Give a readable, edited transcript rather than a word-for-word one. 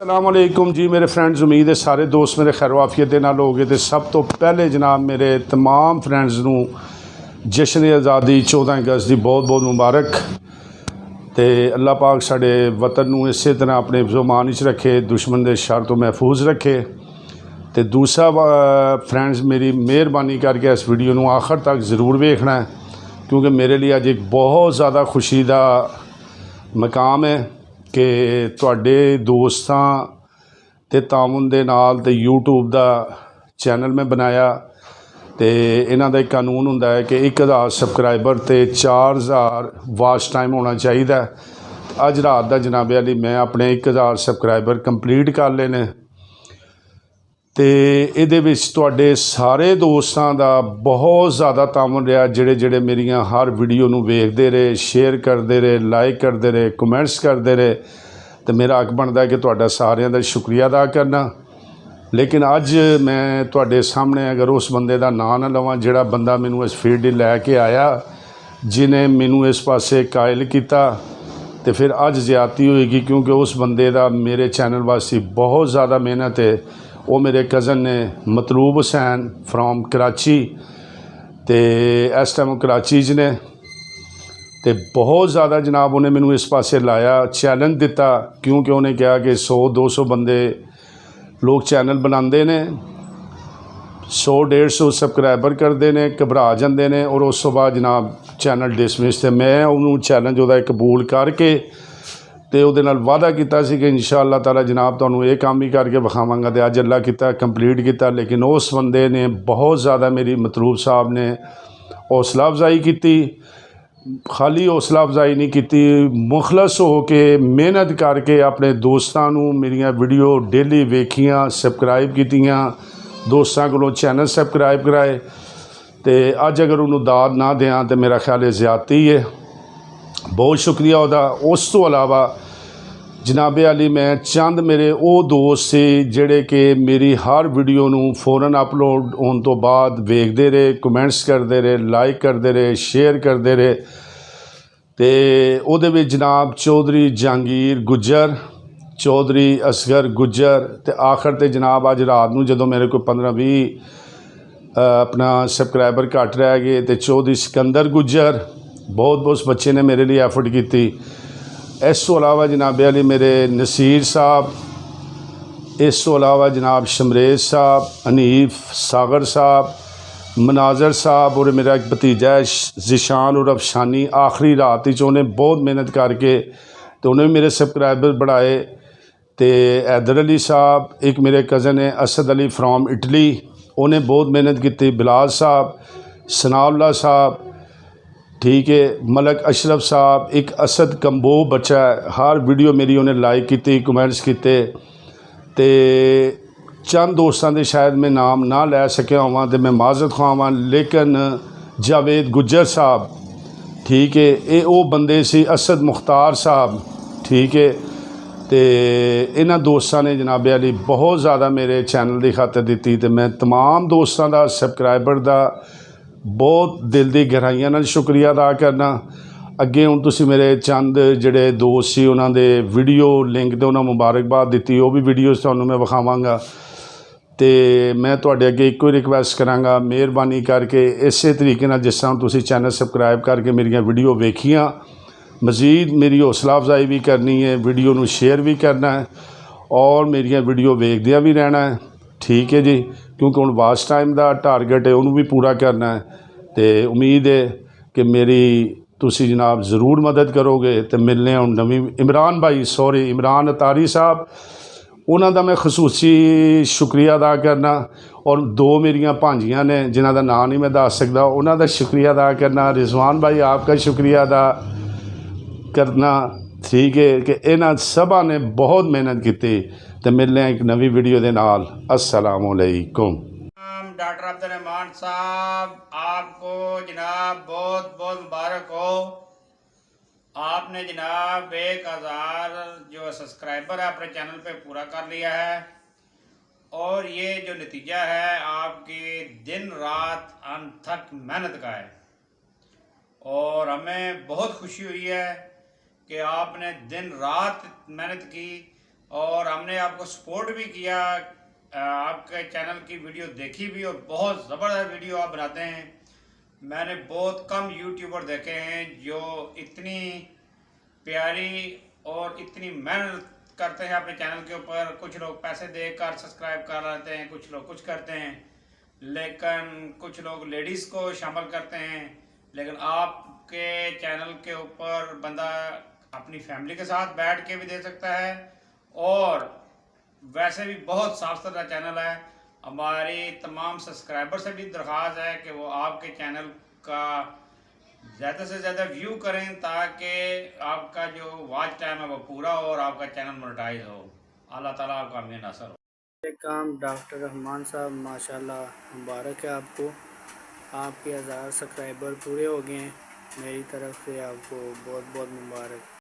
अस्सलामुअलैकुम जी मेरे फ्रेंड्स। उम्मीद है सारे दोस्त मेरे खैर वाफियत दे नाल हो गए। तो सब तो पहले जनाब मेरे तमाम फ्रेंड्स नूं जश्न आज़ादी 14 अगस्त की बहुत बहुत मुबारक। तो अल्लाह पाक साढ़े वतन नूं इस तरह अपने ज़ुबान च रखे, दुश्मन के शर तो महफूज रखे। तो दूसरा फ्रेंड्स मेरी मेहरबानी करके इस वीडियो नूं आखिर तक ज़रूर वेखना है, क्योंकि मेरे लिए अज एक बहुत ज़्यादा खुशी का मकाम है कि तुहाडे दोस्तां ते तामुन दे नाल ते यूट्यूब का चैनल मैं बनाया। तो इन्हां दा एक कानून हुंदा है कि 1000 सबसक्राइबर ते 4000 वाच टाइम होना चाहिए। अज रात का जनाबे अली मैं अपने 1000 सबसक्राइबर कंप्लीट कर ले ने। तो ये तुहाडे सारे दोस्तों का बहुत ज़्यादा तामुन रहा, जेड़े जेड़े मेरिया हर वीडियो नूं वेखदे रहे, शेयर करते रहे, लाइक करते रहे, कमेंट्स करते रहे। तो मेरा हक बनता है कि तुहाडा सारिਆਂ का शुक्रिया अदा करना। लेकिन अज मैं तुहाडे सामने अगर उस बंदे का नाम ना लवां जिहड़ा बंदा मैनू इस फील्ड लैके आया, जिन्हें मैनू इस पासे कायल किया, तो फिर अज ज्यादती होएगी, क्योंकि उस बंदे का मेरे चैनल वास्ते बहुत ज़्यादा मेहनत है। वो मेरे कज़न ने मतलूब हुसैन फ्रॉम कराची, तो इस टाइम कराची च ने। तो बहुत ज़्यादा जनाब उन्हें मैनू इस पासे लाया, चैलेंज दिता, क्योंकि उन्हें कहा कि 100-200 बंदे लोग चैनल बनाते हैं, 100-150 सबसक्राइबर करते हैं, घबरा जाते हैं और उस तो बाद जनाब चैनल डिसमिस। तो मैं उन्होंने चैलेंज वह कबूल करके तो वो वादा किया कि इंशाअल्लाह ताला जनाब तुहानू ये काम ही करके विखावांगा। तो अज अल्लाह किया कंप्लीट किया। लेकिन उस बंदे ने बहुत ज़्यादा मेरी मतलूब साहब ने हौसला अफजाई की। खाली हौसला अफजाई नहीं की, मुखलस हो के मेहनत करके अपने दोस्तों मेरिया वीडियो डेली वेखियाँ, सबसक्राइब कीतियाँ, दोस्तों को चैनल सबसक्राइब कराए। तो अज अगर उन्होंने दाद ना दें तो मेरा ख्याल है ज़्यादती है। बहुत शुक्रिया उहदा। उस तो अलावा जनाबे अली मैं चंद मेरे वो दोस्त से जेड़े कि मेरी हर वीडियो नूं फौरन अपलोड होने तो बाद वेखते रहे, कमेंट्स करते रहे, लाइक करते रहे, शेयर करते रहे। तो वो जनाब चौधरी जहांगीर गुज्जर, चौधरी असगर गुज्जर, तो आखिर ते जनाब अज रात नूं जदों मेरे को 15-20 अपना सबसक्राइबर घट रह गए, तो चौधरी सिकंदर गुज्जर, बहुत बहुत बच्चे ने मेरे लिए एफर्ट की। इस तो अलावा जनाब अली मेरे नसीर साहब, इस तो अलावा जनाब शमरेज साहब, हनीफ सागर साहब, मनाजर साहब, और मेरा एक भतीजा है जिशान और अफशानी। आखिरी रात उन्हें बहुत मेहनत करके तो उन्हें मेरे सबसक्राइबर बढ़ाए। तो हैदर अली साहब, एक मेरे कज़न है असद अली फ्राम इटली, उन्हें बहुत मेहनत की। बिलाल साहब, सनाउल्ला साहब, ठीक है, मलक अशरफ साहब, एक असद कंबो बच्चा है, हर वीडियो मेरी उन्हें लाइक की, कमेंट्स किए। तो चंद दोस्तों के शायद मैं नाम ना लै सकिया होवां तो मैं माजरत खावां। लेकिन जावेद गुज्जर साहब, ठीक है, ये वो बंदे सी, असद मुख्तार साहब, ठीक है। तो इन्हां दोस्तों ने जनाबे अली बहुत ज़्यादा मेरे चैनल की खातर दी। तो मैं तमाम दोस्तों का सबसक्राइबर का बहुत दिल की गहराइयां नाल शुक्रिया अदा करना। अगे हुण तुसीं मेरे चंद जिहड़े दोस्त सी उन्हां दे वीडियो लिंक ते उन्हां मुबारकबाद दी, वो भी वीडियोज़ तुहानूं मैं विखावांगा। तो मैं तुहाडे अगे इक्को रिक्वेस्ट करांगा, मेहरबानी करके इस तरीके नाल जिस तरह तुसीं चैनल सबसक्राइब करके मेरिया वीडियो वेखियां, मज़ीद मेरी हौसला अफजाई भी करनी है, वीडियो नूं शेयर भी करना है और मेरिया वीडियो वेखदियां भी रहना है, ठीक है जी। क्योंकि हुण वाच टाइम का टारगेट है, उन्होंने भी पूरा करना है। तो उम्मीद है कि मेरी तुसी जनाब ज़रूर मदद करोगे। तो मिलने हुण नवीं इमरान भाई, सॉरी इमरान अतारी साहब, उन्होंने मैं खसूसी शुक्रिया अदा करना। और 2 मेरिया भांजियां ने जिन्हों का नाम नहीं मैं दस सकता, उन्होंने शुक्रिया अदा करना। रिजवान भाई आपका शुक्रिया अदा करना, ठीक है, कि इन्हां सबा ने बहुत मेहनत की। तो मिलने एक नवी वीडियो के नाल। अस्सलामुअलैकुम। डॉक्टर अब्दुल रहमान साहब, आपको जनाब बहुत बहुत मुबारक हो। आपने जनाब 1000 जो सब्सक्राइबर है अपने चैनल पे पूरा कर लिया है, और ये जो नतीजा है आपकी दिन रात अनथक मेहनत का है। और हमें बहुत खुशी हुई है कि आपने दिन रात मेहनत की, और हमने आपको सपोर्ट भी किया, आपके चैनल की वीडियो देखी भी और बहुत ज़बरदस्त वीडियो आप बनाते हैं। मैंने बहुत कम यूट्यूबर देखे हैं जो इतनी प्यारी और इतनी मेहनत करते हैं अपने चैनल के ऊपर। कुछ लोग पैसे देकर सब्सक्राइब कर लेते हैं, कुछ लोग कुछ करते हैं, लेकिन कुछ लोग लेडीज़ को शामिल करते हैं। लेकिन आपके चैनल के ऊपर बंदा अपनी फैमिली के साथ बैठ के भी दे सकता है और वैसे भी बहुत साफ सुथरा चैनल है। हमारी तमाम सब्सक्राइबर से भी दरख्वास्त है कि वो आपके चैनल का ज़्यादा से ज़्यादा व्यू करें ताकि आपका जो वॉच टाइम है वो पूरा हो और आपका चैनल मोनेटाइज हो। अल्लाह ताला आपका हमें नसर हो। ये काम डॉक्टर रहमान साहब माशाल्लाह मुबारक है आपको। आपके 1000 सब्सक्राइबर पूरे हो गए हैं। मेरी तरफ से आपको बहुत बहुत मुबारक।